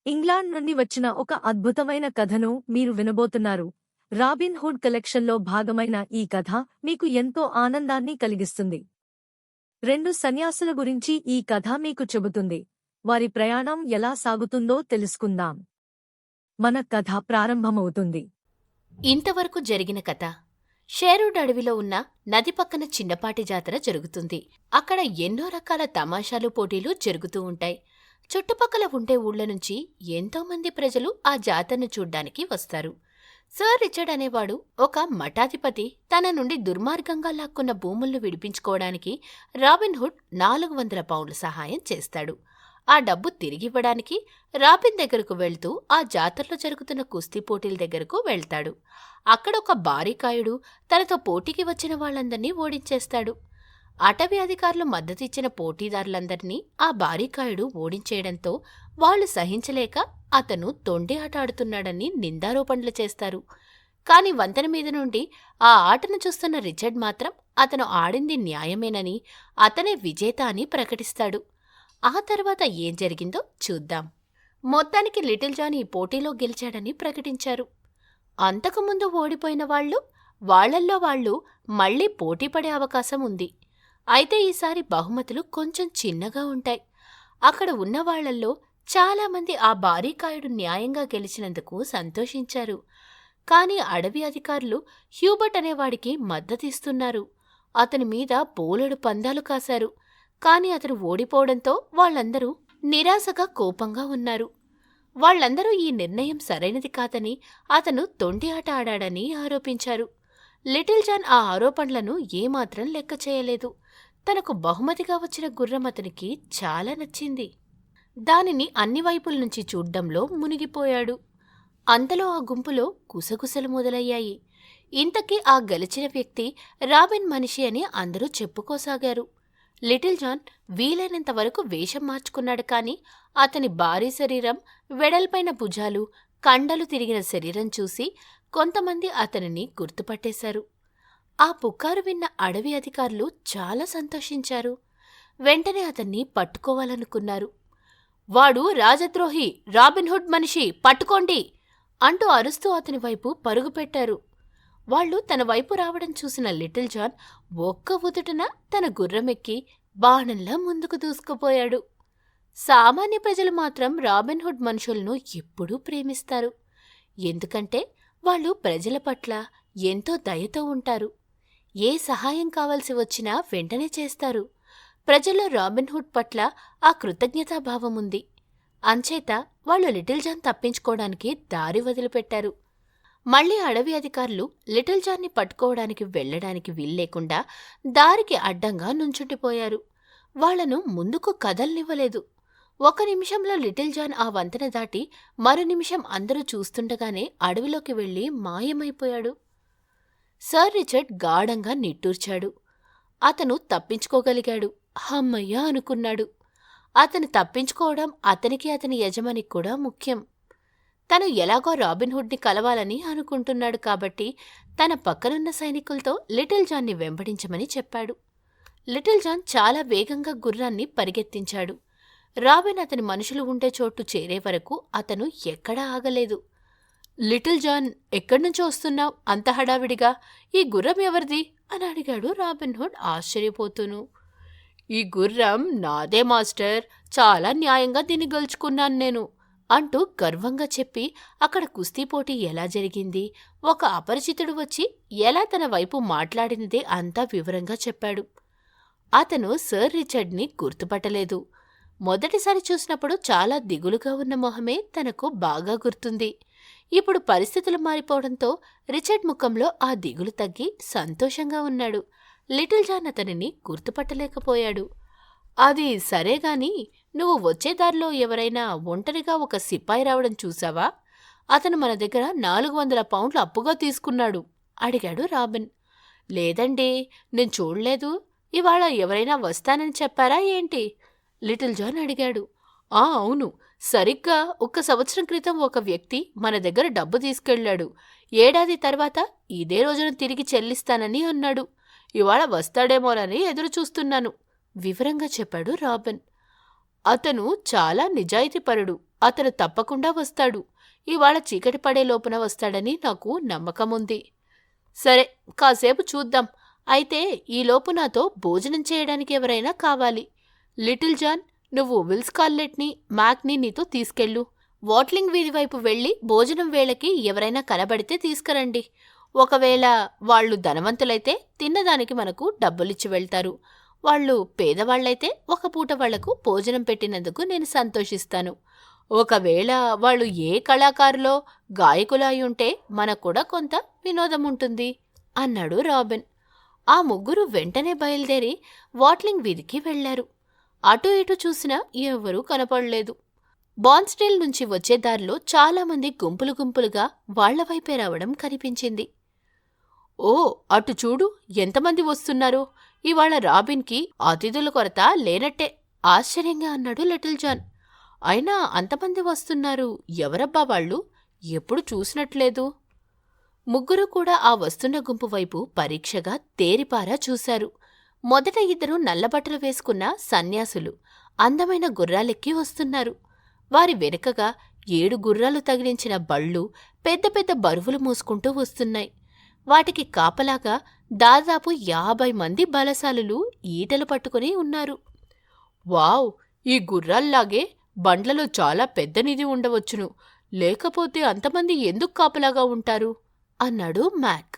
England నుండి వచ్చిన ఒక అద్భుతమైన కథను మీరు వినబోతున్నారు. రాబిన్ హుడ్ కలెక్షన్లో భాగమైన ఈ కథ మీకు ఎంతో ఆనందాన్ని కలిగిస్తుంది. 2 సన్యాసుల గురించి ఈ కథ మీకు చెబుతుంది. వారి ప్రయాణం ఎలా సాగుతుందో తెలుసుకుందాం. మన కథ ప్రారంభమవుతుంది. ఇంతవరకు జరిగిన కథ. షేరుడ్ అడవిలో ఉన్న నది పక్కన చిన్నపాటి జాతర జరుగుతుంది. అక్కడ ఎన్నో రకాల తమాషాలు, పోటీలు జరుగుతూ ఉంటాయి. చుట్టుపక్కల ఉండే ఊళ్ల నుంచి ఎంతోమంది ప్రజలు ఆ జాతరను చూడ్డానికి వస్తారు. సర్ రిచర్డ్ అనేవాడు ఒక మఠాధిపతి తన నుండి దుర్మార్గంగా లాక్కున్న భూములను విడిపించుకోవడానికి రాబిన్ హుడ్ 400 పౌండ్ల సహాయం చేస్తాడు. ఆ డబ్బు తిరిగివ్వడానికి రాబిన్ దగ్గరకు వెళ్తూ ఆ జాతరలో జరుగుతున్న కుస్తీ పోటీల దగ్గరకు వెళ్తాడు. అక్కడ ఒక బారికాయుడు తనతో పోటీకి వచ్చిన వాళ్ళందర్నీ ఓడించేస్తాడు. అటవీ అధికారులు మద్దతిచ్చిన పోటీదారులందర్నీ ఆ బారికాయుడు ఓడించేయడంతో వాళ్లు సహించలేక అతను తొండి ఆట ఆడుతున్నాడని నిందారోపణలు చేస్తారు. కాని వంతెన మీద నుండి ఆ ఆటను చూస్తున్న రిచర్డ్ మాత్రం అతను ఆడింది న్యాయమేనని, అతనే విజేత అని ప్రకటిస్తాడు. ఆ తర్వాత ఏం జరిగిందో చూద్దాం. మొత్తానికి లిటిల్ జాన్ ఈ పోటీలో గెలిచాడని ప్రకటించారు. అంతకుముందు ఓడిపోయిన వాళ్లల్లో వాళ్లు మళ్లీ పోటీపడే అవకాశం ఉంది. అయితే ఈసారి బహుమతులు కొంచెం చిన్నగా ఉంటాయి. అక్కడ ఉన్నవాళ్లల్లో చాలామంది ఆ బారీకాయుడు న్యాయంగా గెలిచినందుకు సంతోషించారు. కాని అడవి అధికారులు హ్యూబర్ట్ అనేవాడికి మద్దతిస్తున్నారు. అతని మీద బోలెడు పందాలు కాశారు. కాని అతను ఓడిపోవడంతో వాళ్లందరూ నిరాశగా, కోపంగా ఉన్నారు. వాళ్లందరూ ఈ నిర్ణయం సరైనది కాదని, అతను తొండి ఆట ఆడాడని ఆరోపించారు. లిటిల్ జాన్ ఆ ఆరోపణలను ఏమాత్రం లెక్క చేయలేదు. తనకు బహుమతిగా వచ్చిన గుర్రం అతనికి చాలా నచ్చింది. దానిని అన్ని వైపుల నుంచి చూడ్డంలో మునిగిపోయాడు. అంతలో ఆ గుంపులో గుసగుసలు మొదలయ్యాయి. ఇంతకీ ఆ గెలిచిన వ్యక్తి రాబిన్ మనిషి అని అందరూ చెప్పుకోసాగారు. లిటిల్ జాన్ వీలైనంత వరకు వేషం మార్చుకున్నాడు. కాని అతని భారీ శరీరం, వెడల్పైన భుజాలు, కండలు తిరిగిన శరీరం చూసి కొంతమంది అతనిని గుర్తుపట్టేశారు. ఆ పుకారు విన్న అడవి అధికారులు చాలా సంతోషించారు. వెంటనే అతన్ని పట్టుకోవాలనుకున్నారు. వాడు రాజద్రోహి, రాబిన్ హుడ్ మనిషి, పట్టుకోండి అంటూ అరుస్తూ అతని వైపు పరుగుపెట్టారు. వాళ్లు తన వైపు రావడం చూసిన లిటిల్ జాన్ ఒక్క ఉదుటన తన గుర్రమెక్కి బాణంలా ముందుకు దూసుకుపోయాడు. సామాన్య ప్రజలు మాత్రం రాబిన్ హుడ్ మనుషులను ఎప్పుడూ ప్రేమిస్తారు. ఎందుకంటే వాళ్ళు ప్రజల పట్ల ఎంతో దయతో ఉంటారు. ఏ సహాయం కావలసి వచ్చినా వెంటనే చేస్తారు. ప్రజల్లో రాబిన్ హుడ్ పట్ల ఆ కృతజ్ఞతాభావముంది. అంచేత వాళ్ళు లిటిల్ జాన్ తప్పించుకోవడానికి దారి వదిలిపెట్టారు. మళ్లీ అడవి అధికారులు లిటిల్ జాన్ని పట్టుకోవడానికి వెళ్లడానికి వీల్లేకుండా దారికి అడ్డంగా నుంచుండిపోయారు. వాళ్లను ముందుకు కదల్నివ్వలేదు. 1 నిమిషంలో లిటిల్ జాన్ ఆ వంతెన దాటి మరో నిమిషం అందరూ చూస్తుండగానే అడవిలోకి వెళ్లి మాయమైపోయాడు. సర్ రిచర్డ్ గాఢంగా నిట్టూర్చాడు. అతను తప్పించుకోగలిగాడు. హమ్మయ్య అనుకున్నాడు. అతను తప్పించుకోవడం అతనికి, అతని యజమానికి కూడా ముఖ్యం. తను ఎలాగో రాబిన్ హుడ్ని కలవాలని అనుకుంటున్నాడు కాబట్టి తన పక్కనున్న సైనికులతో లిటిల్ జాన్ని వెంబడించమని చెప్పాడు. లిటిల్ జాన్ చాలా వేగంగా గుర్రాన్ని పరిగెత్తించాడు. రాబిన్ అతని మనుషులు ఉండే చోటు చేరే వరకు అతను ఎక్కడా ఆగలేదు. లిటిల్ జాన్, ఎక్కడ్నుంచి వస్తున్నావు అంత హడావిడిగా? ఈ గుర్రం ఎవరిది అని అడిగాడు రాబిన్ హుడ్ ఆశ్చర్యపోతూను. ఈ గుర్రం నాదే మాస్టర్, చాలా న్యాయంగా దీన్ని గెలుచుకున్నాను నేను అంటూ గర్వంగా చెప్పి అక్కడ కుస్తీ పోటీ ఎలా జరిగింది, ఒక అపరిచితుడు వచ్చి ఎలా తన వైపు మాట్లాడినదే అంతా వివరంగా చెప్పాడు. అతను సర్ రిచర్డ్ని గుర్తుపట్టలేదు. మొదటిసారి చూసినప్పుడు చాలా దిగులుగా ఉన్న మొహమే తనకు బాగా గుర్తుంది. ఇప్పుడు పరిస్థితులు మారిపోవడంతో రిచర్డ్ ముఖంలో ఆ దిగులు తగ్గి సంతోషంగా ఉన్నాడు. లిటిల్ జాన్ అతనిని గుర్తుపట్టలేకపోయాడు. అది సరేగాని, నువ్వు వచ్చేదారిలో ఎవరైనా ఒంటరిగా ఒక సిపాయి రావడం చూసావా? అతను మన దగ్గర 400 పౌండ్లు అప్పుగా తీసుకున్నాడు అడిగాడు రాబిన్. లేదండి, నేను చూడలేదు. ఇవాళ ఎవరైనా వస్తానని చెప్పారా ఏంటి? లిటిల్ జాన్ అడిగాడు. అవును, సరిగ్గా 1 సంవత్సరం క్రితం ఒక వ్యక్తి మన దగ్గర డబ్బు తీసుకెళ్లాడు. ఏడాది తర్వాత ఇదే రోజున తిరిగి చెల్లిస్తానని అన్నాడు. ఇవాళ వస్తాడేమోనని ఎదురుచూస్తున్నాను వివరంగా చెప్పాడు రాబిన్. అతను చాలా నిజాయితీపరుడు. అతను తప్పకుండా వస్తాడు. ఇవాళ చీకటి పడే లోపున వస్తాడని నాకు నమ్మకముంది. సరే, కాసేపు చూద్దాం. అయితే ఈలోపు నాతో భోజనం చేయడానికి ఎవరైనా కావాలి. లిటిల్ జాన్, నువ్వు విల్ స్కార్లెట్ని, మ్యాక్ని నీతో తీసుకెళ్ళు. వాట్లింగ్ వీధి వైపు వెళ్లి భోజనం వేళకి ఎవరైనా కనబడితే తీసుకురండి. ఒకవేళ వాళ్ళు ధనవంతులైతే తిన్నదానికి మనకు డబ్బులిచ్చి వెళ్తారు. వాళ్ళు పేదవాళ్లైతే ఒక పూట వాళ్లకు భోజనం పెట్టినందుకు నేను సంతోషిస్తాను. ఒకవేళ వాళ్ళు ఏ కళాకారులో గాయకులో అయ్యుంటే మనకు కూడా కొంత వినోదం ఉంటుంది అన్నాడు రాబిన్. ఆ ముగ్గురు వెంటనే బయలుదేరి వాట్లింగ్ వీధికి వెళ్లారు. అటూ ఇటూ చూసినా ఎవరూ కనపడలేదు. బాన్స్డేల్ నుంచి వచ్చే దారిలో చాలామంది గుంపులు గుంపులుగా వాళ్ల వైపే రావడం కనిపించింది. ఓ, అటు చూడు, ఎంతమంది వస్తున్నారో! ఇవాళ రాబిన్కి అతిథుల కొరత లేనట్టే ఆశ్చర్యంగా అన్నాడు లిటిల్ జాన్. అయినా అంతమంది వస్తున్నారు, ఎవరబ్బా వాళ్ళు? ఎప్పుడు చూసినట్లేదు. ముగ్గురు కూడా ఆ వస్తున్న గుంపు వైపు పరీక్షగా తేరిపారా చూశారు. మొదట ఇద్దరు నల్లబట్టలు వేసుకున్న సన్యాసులు అందమైన గుర్రాలెక్కి వస్తున్నారు. వారి వెనుకగా 7 గుర్రాలు తగిలించిన బళ్ళు పెద్ద పెద్ద బరువులు మోసుకుంటూ వస్తున్నాయి. వాటికి కాపలాగా దాదాపు 50 మంది బలశాలులు ఈటలు పట్టుకుని ఉన్నారు. వావ్! ఈ గుర్రాల్లాగే బండ్లలో చాలా పెద్ద నిధి ఉండవచ్చును. లేకపోతే అంతమంది ఎందుకు కాపలాగా ఉంటారు అన్నాడు మ్యాక్.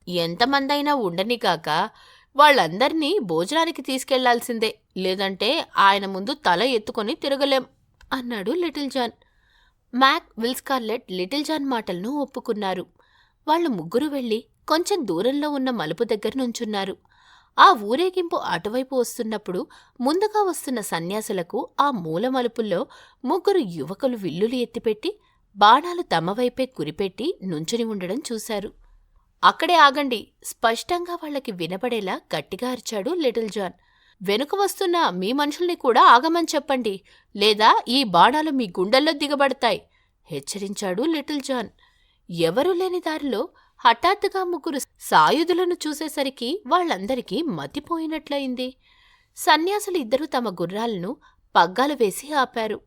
ఎంతమందైనా ఉండనికాక వాళ్ళందర్నీ భోజనానికి తీసుకెళ్లాల్సిందే, లేదంటే ఆయన ముందు తల ఎత్తుకొని తిరగలేం అన్నాడు Little John. Mac, Will Scarlet Little John మాటలను ఒప్పుకున్నారు. వాళ్లు ముగ్గురు వెళ్లి కొంచెం దూరంలో ఉన్న మలుపు దగ్గర నుంచున్నారు. ఆ ఊరేగింపు అటువైపు వస్తున్నప్పుడు ముందుగా వస్తున్న సన్యాసులకు ఆ మూల మలుపుల్లో ముగ్గురు యువకులు విల్లులు ఎత్తిపెట్టి బాణాలు తమవైపే గురిపెట్టి నుంచుని ఉండడం చూశారు. అక్కడే ఆగండి! స్పష్టంగా వాళ్లకి వినపడేలా గట్టిగా అరిచాడు లిటిల్ జాన్. వెనుక వస్తున్న మీ మనుషుల్ని కూడా ఆగమని చెప్పండి, లేదా ఈ బాణాలు మీ గుండెల్లో దిగబడతాయి హెచ్చరించాడు లిటిల్ జాన్. ఎవరూ లేని దారిలో హఠాత్తుగా ముగ్గురు సాయుధులను చూసేసరికి వాళ్లందరికీ మతిపోయినట్లయింది. సన్యాసులు ఇద్దరూ తమ గుర్రాలను పగ్గాలు వేసి ఆపారు.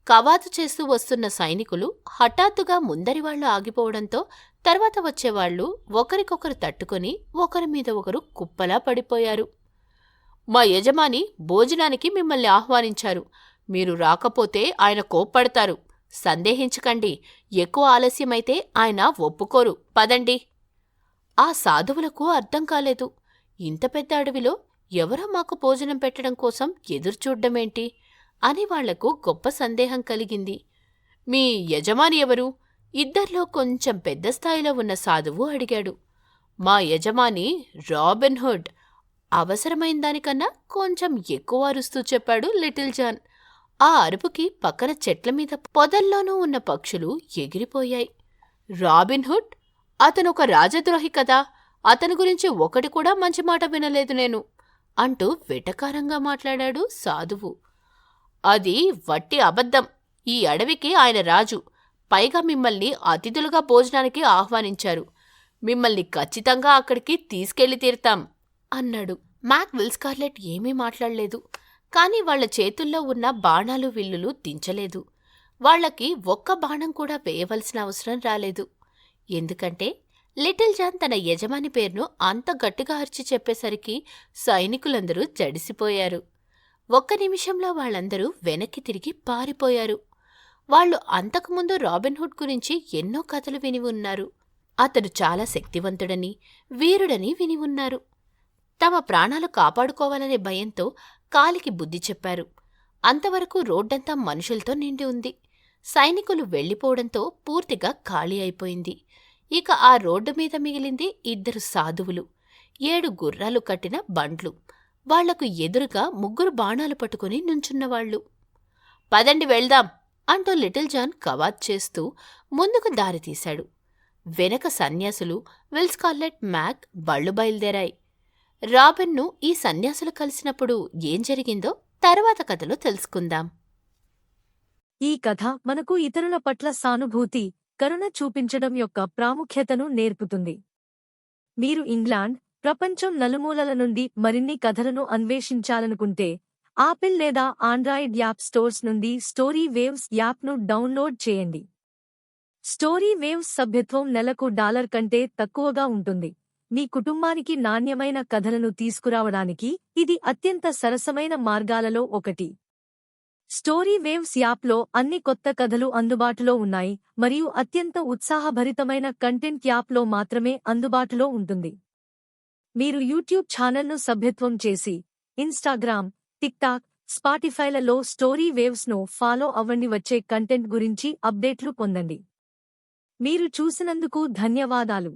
కవాతు చేస్తూ వస్తున్న సైనికులు హఠాత్తుగా ముందరివాళ్లు ఆగిపోవడంతో తర్వాత వచ్చేవాళ్లు ఒకరికొకరు తట్టుకుని ఒకరి మీద ఒకరు కుప్పలా పడిపోయారు. మా యజమాని భోజనానికి మిమ్మల్ని ఆహ్వానించారు. మీరు రాకపోతే ఆయన కోప్పడతారు. సందేహించకండి. ఎక్కువ ఆలస్యమైతే ఆయన ఒప్పుకోరు. పదండి. ఆ సాధువులకు అర్థం కాలేదు. ఇంత పెద్ద అడవిలో ఎవరో మాకు భోజనం పెట్టడం కోసం ఎదురుచూడ్డమేంటి అని వాళ్లకు గొప్ప సందేహం కలిగింది. మీ యజమాని ఎవరు? ఇద్దర్లో కొంచెం పెద్ద స్థాయిలో ఉన్న సాధువు అడిగాడు. మా యజమాని రాబిన్ హుడ్ అవసరమైన దానికన్నా కొంచెం ఎక్కువ అరుస్తూ చెప్పాడు లిటిల్ జాన్. ఆ అరుపుకి పక్కన చెట్ల మీద పొదల్లోనూ ఉన్న పక్షులు ఎగిరిపోయాయి. Robin hood? అతనొక రాజద్రోహి కదా! అతని గురించి ఒకటి కూడా మంచి మాట వినలేదు నేను అంటూ వెటకారంగా మాట్లాడాడు సాధువు. అది వట్టి అబద్ధం. ఈ అడవికి ఆయన రాజు. పైగా మిమ్మల్ని అతిథులుగా భోజనానికి ఆహ్వానించారు. మిమ్మల్ని ఖచ్చితంగా అక్కడికి తీసుకెళ్లి తీరుతాం అన్నాడు. మ్యాక్, విల్ స్కార్లెట్ ఏమీ మాట్లాడలేదు. కాని వాళ్ల చేతుల్లో ఉన్న బాణాలు విల్లులు దించలేదు. వాళ్లకి ఒక్క బాణం కూడా వేయవలసిన అవసరం రాలేదు. ఎందుకంటే లిటిల్ జాన్ తన యజమాని పేరును అంత గట్టిగా అరిచి చెప్పేసరికి సైనికులందరూ జడిసిపోయారు. ఒక్క నిమిషంలో వాళ్లందరూ వెనక్కి తిరిగి పారిపోయారు. వాళ్లు అంతకుముందు రాబిన్ హుడ్ గురించి ఎన్నో కథలు విని ఉన్నారు. అతడు చాలా శక్తివంతుడని, వీరుడని విని ఉన్నారు. తమ ప్రాణాలు కాపాడుకోవాలనే భయంతో కాలికి బుద్ధి చెప్పారు. అంతవరకు రోడ్డంతా మనుషులతో నిండి ఉంది. సైనికులు వెళ్లిపోవడంతో పూర్తిగా ఖాళీ అయిపోయింది. ఇక ఆ రోడ్డు మీద మిగిలింది 2 సాధువులు, 7 గుర్రాలు కట్టిన బండ్లు, వాళ్లకు ఎదురుగా 3 బాణాలు పట్టుకుని నుంచున్నవాళ్లు. పదండి వెళ్దాం అంటూ లిటిల్ జాన్ కవాత్ చేస్తూ ముందుకు దారితీశాడు. వెనక సన్యాసులు, విల్ స్కార్లెట్, మ్యాక్ బళ్ళు బయలుదేరాయి. రాబిన్ను ఈ సన్యాసులు కలిసినప్పుడు ఏం జరిగిందో తర్వాత కథలో తెలుసుకుందాం. ఈ కథ మనకు ఇతరుల పట్ల సానుభూతి, కరుణ చూపించడం యొక్క ప్రాముఖ్యతను నేర్పుతుంది. మీరు ఇంగ్లాండ్, ప్రపంచం నలుమూలల నుండి మరిన్ని కథలను అన్వేషించాలనుకుంటే ఆపిల్ లేదా ఆండ్రాయిడ్ యాప్ స్టోర్స్ నుండి స్టోరీ వేవ్స్ యాప్ను డౌన్లోడ్ చేయండి. స్టోరీ వేవ్స్ సభ్యత్వం నెలకు $1 కంటే తక్కువగా ఉంటుంది. మీ కుటుంబానికి నాణ్యమైన కథలను తీసుకురావడానికి ఇది అత్యంత సరసమైన మార్గాలలో ఒకటి. స్టోరీ వేవ్స్ యాప్లో అన్ని కొత్త కథలు అందుబాటులో ఉన్నాయి మరియు అత్యంత ఉత్సాహభరితమైన కంటెంట్ యాప్లో మాత్రమే అందుబాటులో ఉంటుంది. మీరు యూట్యూబ్ ఛానల్ను సభ్యత్వం చేసి ఇన్స్టాగ్రామ్, టిక్టాక్, స్పాటిఫైలలో స్టోరీ వేవ్స్ను ఫాలో అవ్వండి. వచ్చే కంటెంట్ గురించి అప్డేట్లు పొందండి. మీరు చూసినందుకు ధన్యవాదాలు.